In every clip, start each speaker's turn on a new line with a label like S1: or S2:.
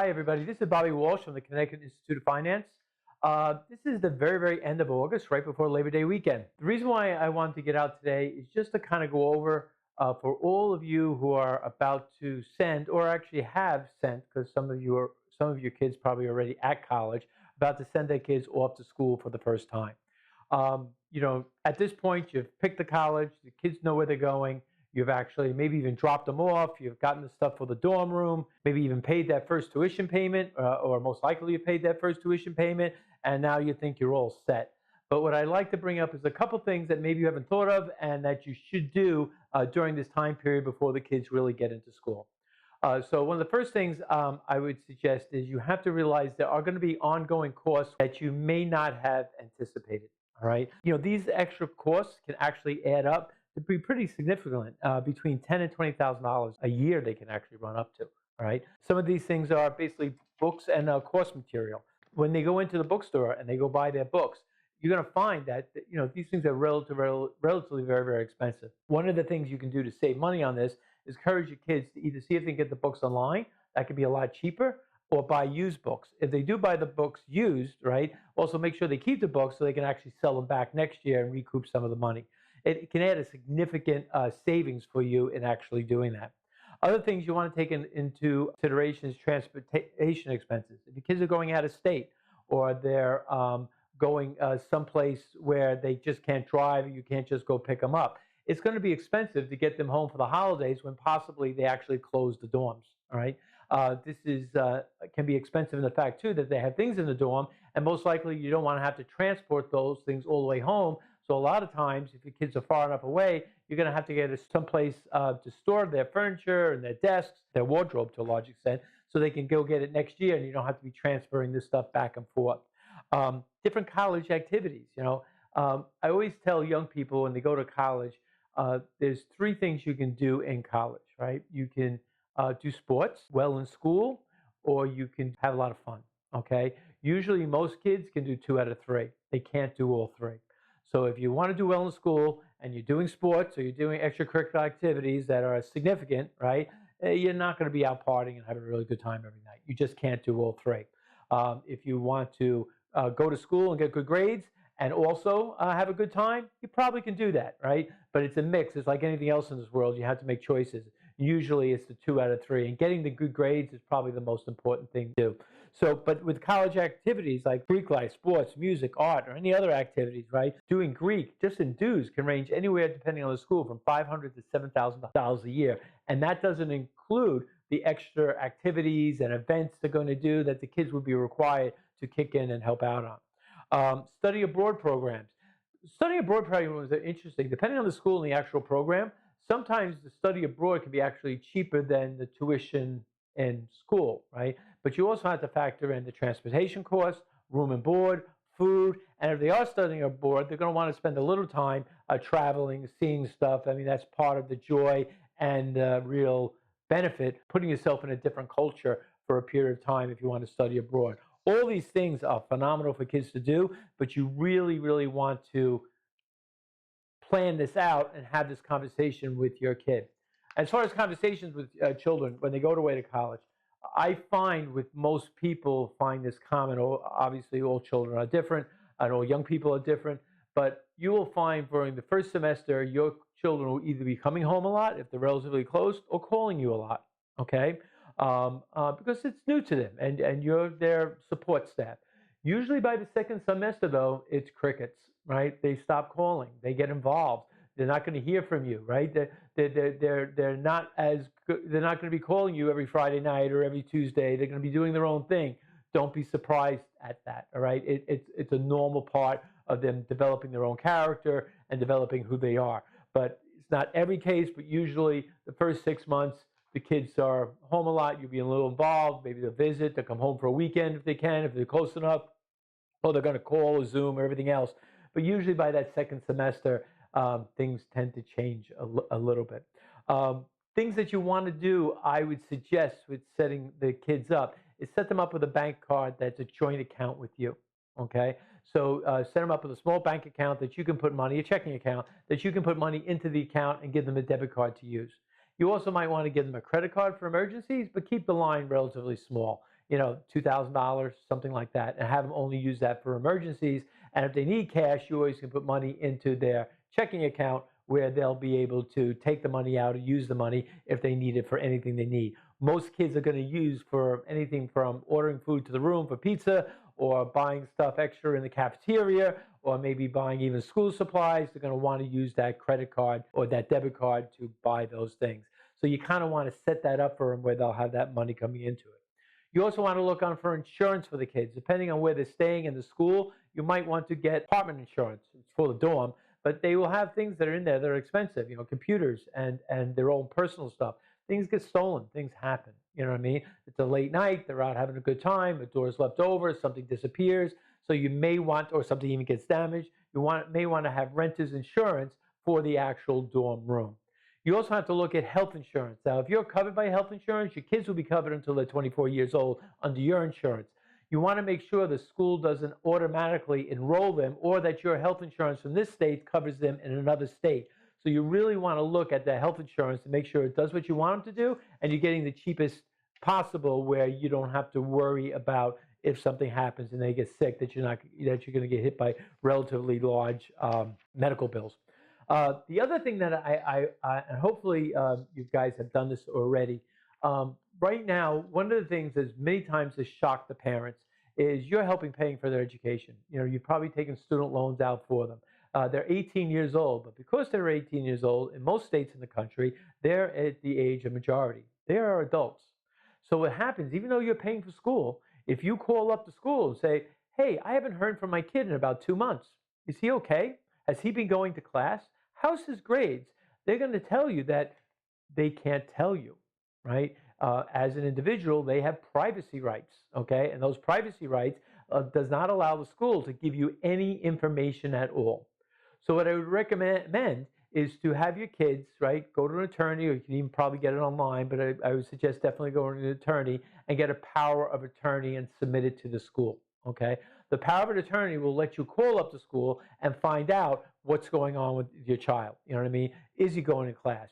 S1: Hi, everybody. This is Bobby Walsh from the Connecticut Institute of Finance. This is the very, very end of August, right before Labor Day weekend. The reason why I wanted to get out today is just to kind of go over for all of you who are about to send or actually have sent, because some of your kids probably already at college, about to send their kids off to school for the first time. At this point, you've picked the college, the kids know where they're going. You've actually maybe even dropped them off. You've gotten the stuff for the dorm room, maybe even paid that first tuition payment, or most likely you paid that first tuition payment, and now you think you're all set. But what I'd like to bring up is a couple things that maybe you haven't thought of and that you should do during this time period before the kids really get into school. So one of the first things I would suggest is you have to realize there are going to be ongoing costs that you may not have anticipated. All right. These extra costs can actually add up to be pretty significant, between $10,000 and $20,000 a year they can actually run up to. All right. Some of these things are basically books and course material. When they go into the bookstore and they go buy their books, you're going to find that these things are relatively very, very expensive. One of the things you can do to save money on this is encourage your kids to either see if they can get the books online. That could be a lot cheaper, or buy used books. If they do buy the books used, right, also make sure they keep the books so they can actually sell them back next year and recoup some of the money. It can add a significant savings for you in actually doing that. Other things you want to take into consideration is transportation expenses. If your kids are going out of state, or they're going someplace where they just can't drive, or you can't just go pick them up, it's going to be expensive to get them home for the holidays when possibly they actually close the dorms. All right. This can be expensive in the fact, too, that they have things in the dorm, and most likely you don't want to have to transport those things all the way home. So a lot of times, if your kids are far enough away, you're going to have to get someplace to store their furniture and their desks, their wardrobe to a large extent, so they can go get it next year, and you don't have to be transferring this stuff back and forth. Different college activities. I always tell young people when they go to college, there's three things you can do in college, right? You can do sports well in school, or you can have a lot of fun. Okay. Usually most kids can do 2 out of 3. They can't do all 3. So if you want to do well in school and you're doing sports or you're doing extracurricular activities that are significant, right, you're not going to be out partying and having a really good time every night. You just can't do all 3. If you want to go to school and get good grades and also have a good time, you probably can do that, right? But it's a mix. It's like anything else in this world. You have to make choices. Usually it's the 2 out of 3, and getting the good grades is probably the most important thing to do. So, but with college activities like Greek life, sports, music, art, or any other activities, right? Doing Greek, just in dues, can range anywhere, depending on the school, from $500 to $7,000 a year. And that doesn't include the extra activities and events they're going to do that the kids would be required to kick in and help out on. Study abroad programs. Study abroad programs are interesting. Depending on the school and the actual program, sometimes the study abroad can be actually cheaper than the tuition in school, right? But you also have to factor in the transportation costs, room and board, food, and if they are studying abroad, they're going to want to spend a little time traveling, seeing stuff. I mean, that's part of the joy and real benefit, putting yourself in a different culture for a period of time if you want to study abroad. All these things are phenomenal for kids to do, but you really, really want to plan this out and have this conversation with your kid. As far as conversations with children when they go away to college, I find with most people find this common. Obviously, all children are different, and all young people are different. But you will find during the first semester, your children will either be coming home a lot if they're relatively close, or calling you a lot. Okay, because it's new to them, and you're their support staff. Usually by the second semester, though, it's crickets, right? They stop calling. They get involved. They're not going to hear from you, right? They're not as good. They're not going to be calling you every Friday night or every Tuesday. They're going to be doing their own thing. Don't be surprised at that, all right? It's a normal part of them developing their own character and developing who they are. But it's not every case, but usually the first 6 months, the kids are home a lot. You'll be a little involved. Maybe they'll visit. They'll come home for a weekend if they can, if they're close enough. Or they're going to call or Zoom or everything else. But usually by that second semester, things tend to change a little bit. Things that you want to do, I would suggest with setting the kids up, is set them up with a bank card that's a joint account with you. Okay? So set them up with a small bank account that you can put money, a checking account, that you can put money into the account and give them a debit card to use. You also might want to give them a credit card for emergencies, but keep the line relatively small. $2,000, something like that, and have them only use that for emergencies. And if they need cash, you always can put money into their checking account where they'll be able to take the money out and use the money if they need it for anything they need. Most kids are going to use for anything from ordering food to the room for pizza, or buying stuff extra in the cafeteria, or maybe buying even school supplies. They're going to want to use that credit card or that debit card to buy those things. So you kind of want to set that up for them where they'll have that money coming into it. You also want to look on for insurance for the kids. Depending on where they're staying in the school, you might want to get apartment insurance. It's for the dorm, but they will have things that are in there that are expensive, computers and their own personal stuff. Things get stolen, things happen. You know what I mean? It's a late night, they're out having a good time, a door's left over, something disappears. So you may want, or something even gets damaged, may want to have renter's insurance for the actual dorm room. You also have to look at health insurance. Now, if you're covered by health insurance, your kids will be covered until they're 24 years old under your insurance. You want to make sure the school doesn't automatically enroll them, or that your health insurance from this state covers them in another state. So you really want to look at the health insurance to make sure it does what you want them to do, and you're getting the cheapest possible, where you don't have to worry about if something happens and they get sick, that you're going to get hit by relatively large medical bills. The other thing that and hopefully you guys have done this already, right now, one of the things that many times has shocked the parents is you're helping paying for their education. You've probably taken student loans out for them. They're 18 years old, but because they're 18 years old, in most states in the country, they're at the age of majority. They are adults. So what happens, even though you're paying for school, if you call up the school and say, hey, I haven't heard from my kid in about 2 months. Is he okay? Has he been going to class? How's his grades? They're going to tell you that they can't tell you, right? As an individual, they have privacy rights, okay? And those privacy rights does not allow the school to give you any information at all. So what I would recommend is to have your kids, right, go to an attorney, or you can even probably get it online, but I would suggest definitely going to an attorney and get a power of attorney and submit it to the school, okay? The power of an attorney will let you call up the school and find out what's going on with your child. You know what I mean? Is he going to class?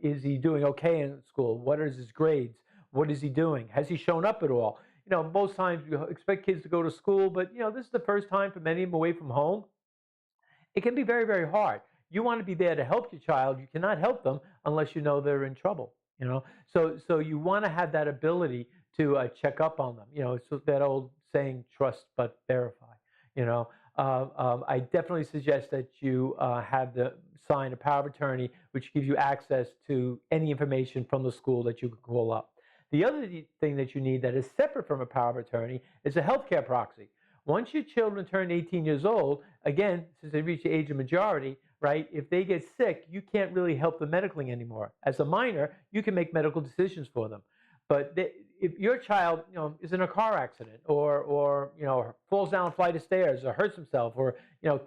S1: Is he doing okay in school? What are his grades? What is he doing? Has he shown up at all? Most times you expect kids to go to school, but, this is the first time for many of them away from home. It can be very, very hard. You want to be there to help your child. You cannot help them unless you know they're in trouble. So you want to have that ability to check up on them. It's that old saying, trust but verify. I definitely suggest that you sign a power of attorney, which gives you access to any information from the school that you can call up. The other thing that you need that is separate from a power of attorney is a healthcare proxy. Once your children turn 18 years old, again, since they reach the age of majority, right, if they get sick, you can't really help them medically anymore. As a minor, you can make medical decisions for them. But if your child, is in a car accident, or falls down a flight of stairs, or hurts himself, or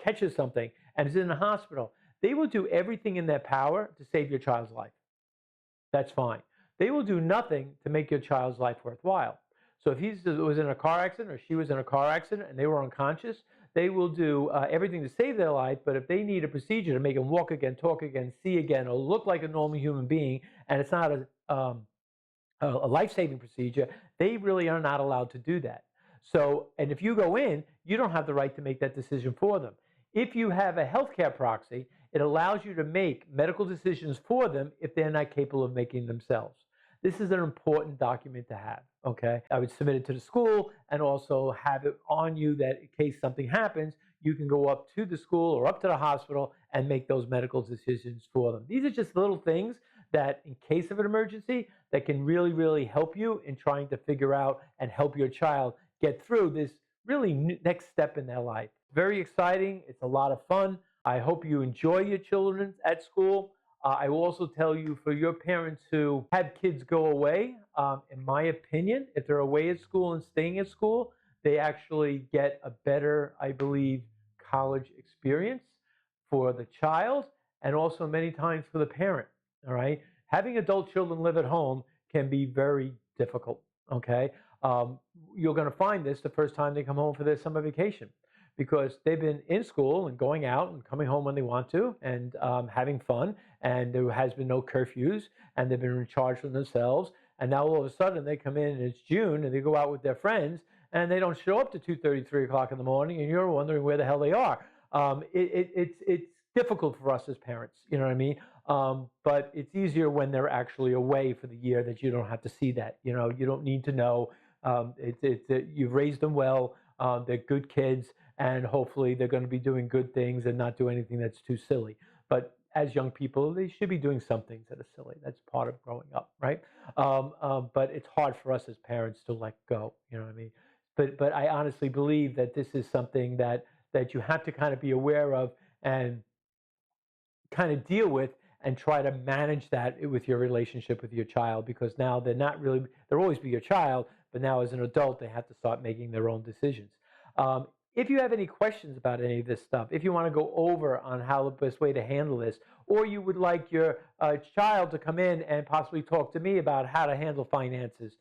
S1: catches something and is in the hospital, they will do everything in their power to save your child's life. That's fine. They will do nothing to make your child's life worthwhile. So if he was in a car accident, or she was in a car accident and they were unconscious, they will do everything to save their life. But if they need a procedure to make them walk again, talk again, see again, or look like a normal human being, and it's not a life-saving procedure, they really are not allowed to do that. So, and if you go in, you don't have the right to make that decision for them. If you have a healthcare proxy, it allows you to make medical decisions for them if they're not capable of making themselves. This is an important document to have, okay? I would submit it to the school and also have it on you that in case something happens, you can go up to the school or up to the hospital and make those medical decisions for them. These are just little things that, in case of an emergency, that can really, really help you in trying to figure out and help your child get through this really next step in their life. Very exciting. It's a lot of fun. I hope you enjoy your children at school. I will also tell you, for your parents who have kids go away, in my opinion, if they're away at school and staying at school, they actually get a better, I believe, college experience for the child, and also many times for the parent. All right. Having adult children live at home can be very difficult. Okay. You're going to find this the first time they come home for their summer vacation, because they've been in school and going out and coming home when they want to, and having fun, and there has been no curfews, and they've been in charge of themselves, And now all of a sudden they come in and it's June and they go out with their friends and they don't show up to 2:30, 3 o'clock in the morning, and you're wondering where the hell they are. It's difficult for us as parents, you know what I mean? But it's easier when they're actually away for the year that you don't have to see that. You know, you don't need to know. You've raised them well. They're good kids, and hopefully they're going to be doing good things and not do anything that's too silly. But as young people, they should be doing some things that are silly. That's part of growing up, right? But it's hard for us as parents to let go. You know what I mean? But I honestly believe that this is something that you have to kind of be aware of and kind of deal with and try to manage that with your relationship with your child, because now they're not really, they'll always be your child, but now as an adult they have to start making their own decisions. If you have any questions about any of this stuff, if you want to go over on how the best way to handle this, or you would like your child to come in and possibly talk to me about how to handle finances,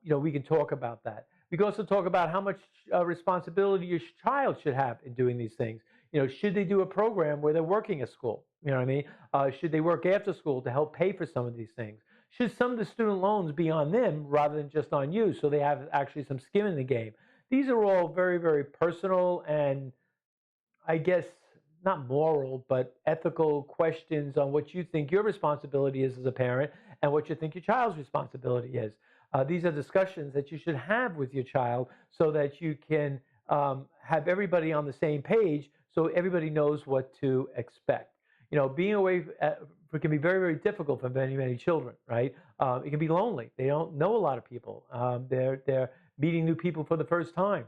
S1: we can talk about that. We can also talk about how much responsibility your child should have in doing these things. Should they do a program where they're working at school? You know what I mean? Should they work after school to help pay for some of these things? Should some of the student loans be on them rather than just on you, so they have actually some skin in the game? These are all very, very personal and, I guess, not moral, but ethical questions on what you think your responsibility is as a parent and what you think your child's responsibility is. These are discussions that you should have with your child so that you can have everybody on the same page, so everybody knows what to expect. Being away can be very, very difficult for many, many children, right? It can be lonely. They don't know a lot of people. They're meeting new people for the first time.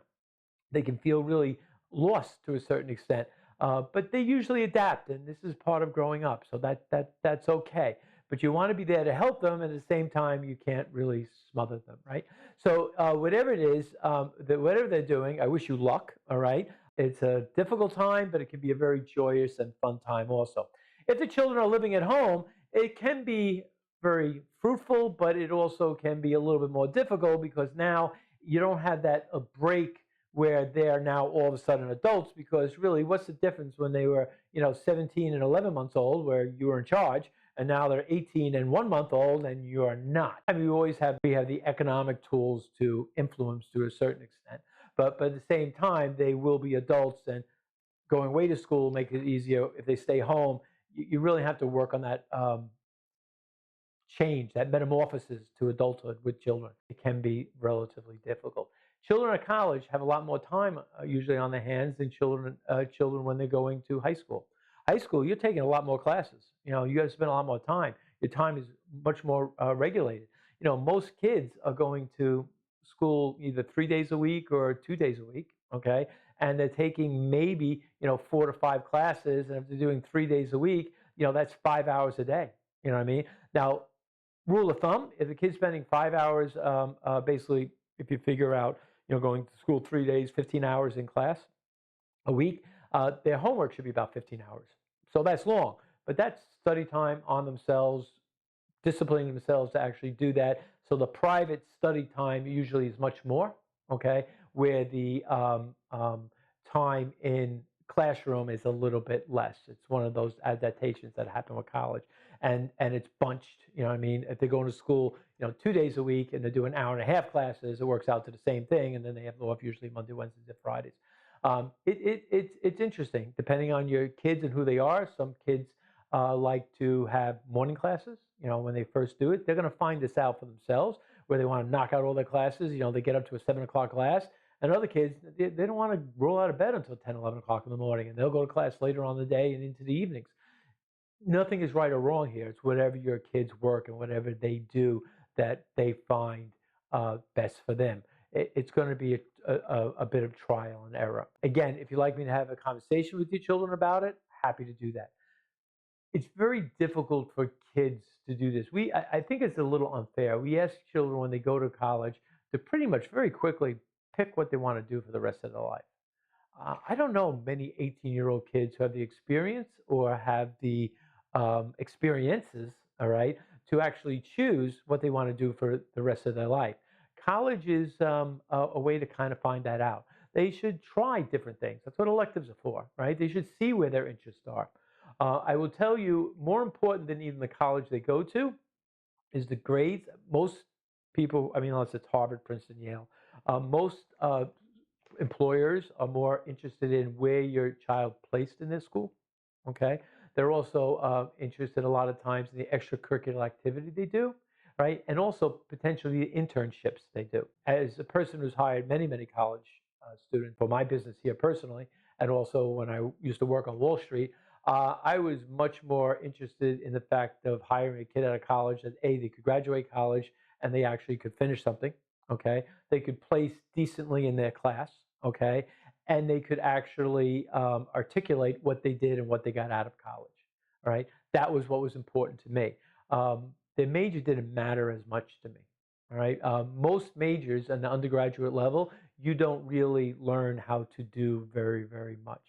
S1: They can feel really lost to a certain extent, but they usually adapt, and this is part of growing up, so that's okay. But you want to be there to help them, and at the same time, you can't really smother them, right? So whatever it is, whatever they're doing, I wish you luck, all right? It's a difficult time, but it can be a very joyous and fun time also. If the children are living at home, it can be very fruitful, but it also can be a little bit more difficult because now you don't have that a break where they're now all of a sudden adults, because really, what's the difference when they were 17 and 11 months old where you were in charge, and now they're 18 and 1 month old and you're not? I mean, we have the economic tools to influence to a certain extent, but at the same time they will be adults, and going away to school make it easier. If they stay home, you really have to work on that change, that metamorphosis to adulthood with children. It can be relatively difficult. Children at college have a lot more time usually on their hands than children when they're going to high school. High school, you're taking a lot more classes. You got to spend a lot more time. Your time is much more regulated. Most kids are going to school either 3 days a week or 2 days a week. Okay, and they're taking maybe 4 to 5 classes, and if they're doing 3 days a week, that's 5 hours a day. You know what I mean? Now, rule of thumb, if the kid's spending 5 hours, basically, if you figure out, going to school 3 days, 15 hours in class a week, their homework should be about 15 hours. So that's long, but that's study time on themselves, disciplining themselves to actually do that. So the private study time usually is much more, okay, where the time in classroom is a little bit less. It's one of those adaptations that happen with college, and it's bunched. You know what I mean? If they're going to school, 2 days a week, and they're doing 1.5 hour classes, it works out to the same thing, and then they have off usually Monday, Wednesdays, and Fridays. It's interesting depending on your kids and who they are. Some kids like to have morning classes. When they first do it, they're going to find this out for themselves, where they want to knock out all their classes. They get up to a 7 o'clock class. And other kids, they don't want to roll out of bed until 10, 11 o'clock in the morning, and they'll go to class later on in the day and into the evenings. Nothing is right or wrong here. It's whatever your kids work and whatever they do that they find best for them. It's going to be a bit of trial and error. Again, if you'd like me to have a conversation with your children about it, happy to do that. It's very difficult for kids to do this. I think it's a little unfair. We ask children when they go to college to pretty much very quickly pick what they want to do for the rest of their life. I don't know many 18-year-old kids who have the experience or have the experiences, all right, to actually choose what they want to do for the rest of their life. College is a way to kind of find that out. They should try different things. That's what electives are for, right? They should see where their interests are. I will tell you, more important than even the college they go to is the grades. Most people, I mean, unless it's Harvard, Princeton, Yale, most employers are more interested in where your child placed in their school. Okay, they're also interested a lot of times in the extracurricular activity they do, right, and also potentially the internships they do. As a person who's hired many college students for my business here personally, and also when I used to work on Wall Street, I was much more interested in the fact of hiring a kid out of college that A, they could graduate college and they actually could finish something. Okay, they could place decently in their class. Okay, and they could actually articulate what they did and what they got out of college. All right, that was what was important to me. The major didn't matter as much to me. All right, most majors on the undergraduate level, you don't really learn how to do very much.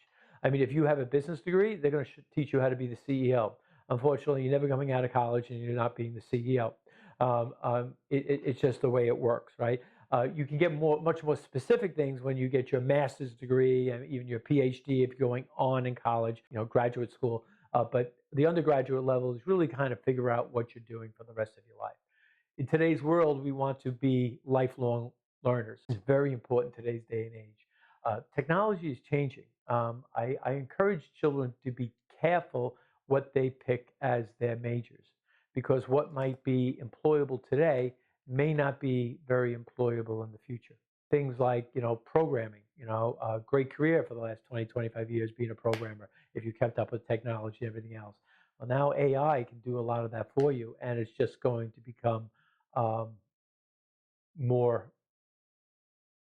S1: I mean, if you have a business degree, they're going to teach you how to be the CEO. Unfortunately, you're never coming out of college and you're not being the CEO. It's just the way it works, right? You can get much more specific things when you get your master's degree and even your PhD if you're going on in college, graduate school. But the undergraduate level is really kind of figure out what you're doing for the rest of your life. In today's world, we want to be lifelong learners. It's very important in today's day and age. Technology is changing. I encourage children to be careful what they pick as their majors, because what might be employable today may not be very employable in the future. Things like, programming, a great career for the last 20, 25 years being a programmer if you kept up with technology and everything else. Well, now AI can do a lot of that for you, and it's just going to become um, more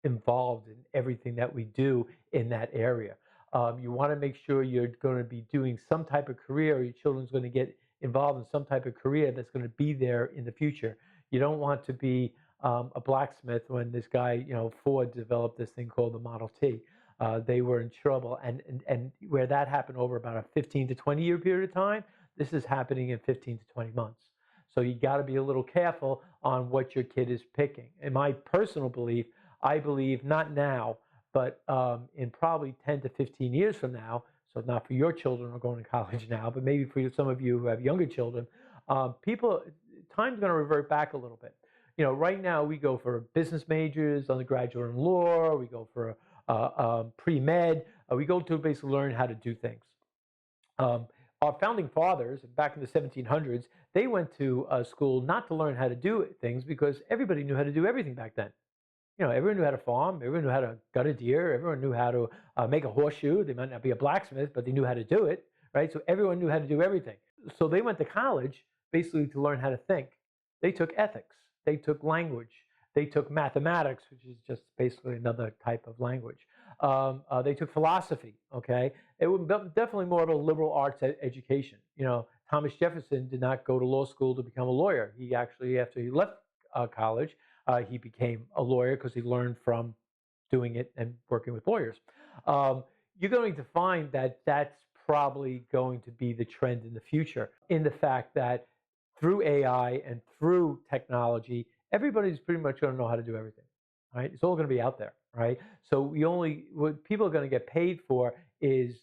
S1: involved in everything that we do in that area. You want to make sure you're going to be doing some type of career, or your children's going to get involved in some type of career that's going to be there in the future. You don't want to be a blacksmith when this guy, Ford developed this thing called the Model T. They were in trouble, and where that happened over about a 15 to 20 year period of time, this is happening in 15 to 20 months. So you got to be a little careful on what your kid is picking. In my personal belief, I believe not now, but in probably 10 to 15 years from now, so not for your children who are going to college now, but maybe for some of you who have younger children, time's going to revert back a little bit. Right now we go for business majors, undergraduate in law, we go for pre-med, we go to basically learn how to do things. Our founding fathers, back in the 1700s, they went to school not to learn how to do things because everybody knew how to do everything back then. Everyone knew how to farm, everyone knew how to gut a deer, everyone knew how to make a horseshoe. They might not be a blacksmith, but they knew how to do it, right? So everyone knew how to do everything. So they went to college basically to learn how to think. They took ethics, they took language, they took mathematics, which is just basically another type of language. They took philosophy, okay? It was definitely more of a liberal arts education. Thomas Jefferson did not go to law school to become a lawyer. He actually, after he left college, he became a lawyer because he learned from doing it and working with lawyers. You're going to find that that's probably going to be the trend in the future, in the fact that through AI and through technology, everybody's pretty much going to know how to do everything, right? It's all going to be out there, right? So what people are going to get paid for is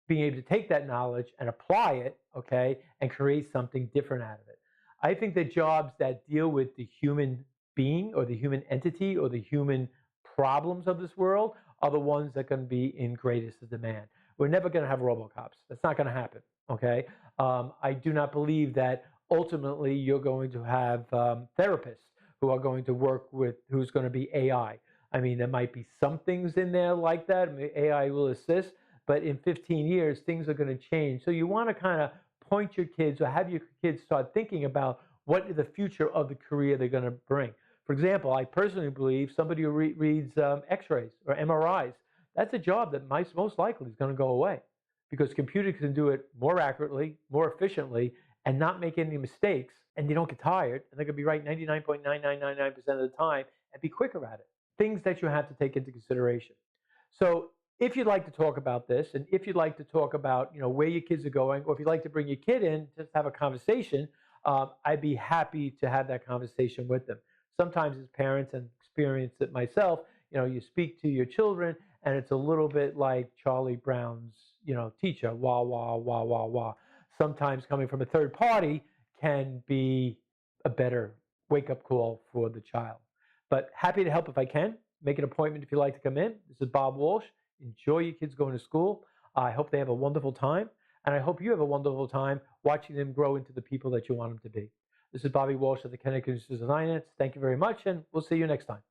S1: being able to take that knowledge and apply it, okay, and create something different out of it. I think that jobs that deal with the human being or the human entity or the human problems of this world are the ones that are going to be in greatest demand. We're never going to have RoboCops. That's not going to happen, okay? I do not believe that ultimately you're going to have therapists who are going to work with who's going to be AI. I mean, there might be some things in there like that. AI will assist, but in 15 years, things are going to change. So you want to kind of point your kids or have your kids start thinking about what is the future of the career they're going to bring. For example, I personally believe somebody who reads x-rays or MRIs, that's a job that most likely is going to go away because computers can do it more accurately, more efficiently, and not make any mistakes, and you don't get tired, and they're going to be right 99.9999% of the time and be quicker at it. Things that you have to take into consideration. So if you'd like to talk about this, and if you'd like to talk about where your kids are going, or if you'd like to bring your kid in, just have a conversation, I'd be happy to have that conversation with them. Sometimes as parents, and experienced it myself, you speak to your children, and it's a little bit like Charlie Brown's, teacher, wah, wah, wah, wah, wah. Sometimes coming from a third party can be a better wake-up call for the child. But happy to help if I can. Make an appointment if you'd like to come in. This is Bob Walsh. Enjoy your kids going to school. I hope they have a wonderful time, and I hope you have a wonderful time watching them grow into the people that you want them to be. This is Bobby Walsh of the Connecticut Institute of Finance. Thank you very much, and we'll see you next time.